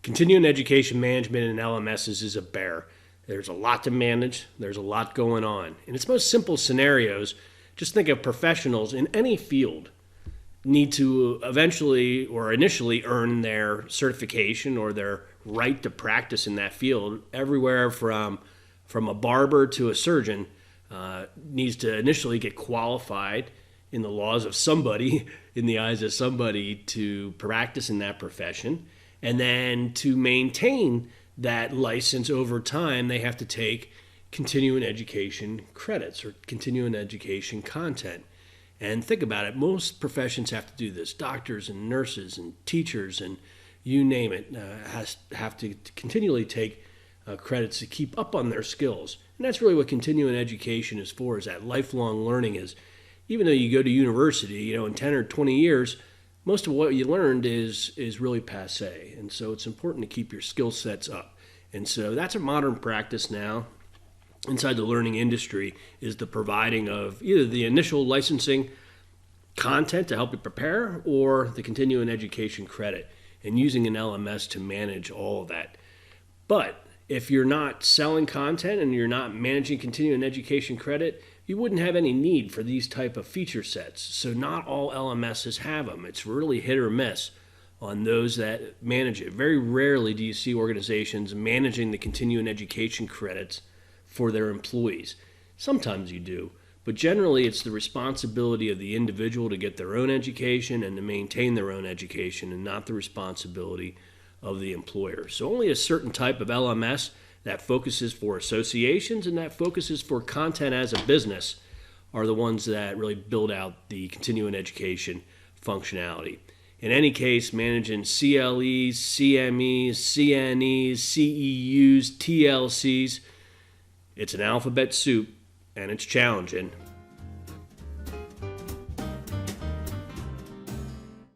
Continuing education management in LMSs is a bear. There's a lot to manage. There's a lot going on. In its most simple scenarios, just think of professionals in any field need to eventually or initially earn their certification or their right to practice in that field. Everywhere from a barber to a surgeon needs to initially get qualified in the laws of somebody, in the eyes of somebody, to practice in that profession. And then to maintain that license over time, they have to take continuing education credits or continuing education content. And think about it, most professions have to do this. Doctors and nurses and teachers and you name it have to continually take credits to keep up on their skills. And that's really what continuing education is for, is that lifelong learning is. Even though you go to university, in 10 or 20 years, most of what you learned is really passé. And so it's important to keep your skill sets up. And so that's a modern practice now inside the learning industry, is the providing of either the initial licensing content to help you prepare or the continuing education credit, and using an LMS to manage all of that. But if you're not selling content and you're not managing continuing education credit, you wouldn't have any need for these type of feature sets. So not all LMSs have them. It's really hit or miss on those that manage it. Very rarely do you see organizations managing the continuing education credits for their employees. Sometimes you do, but generally it's the responsibility of the individual to get their own education and to maintain their own education, and not the responsibility of the employer. So only a certain type of LMS that focuses for associations and that focuses for content as a business are the ones that really build out the continuing education functionality. In any case, managing CLEs, CMEs, CNEs, CEUs, TLCs, it's an alphabet soup, and it's challenging,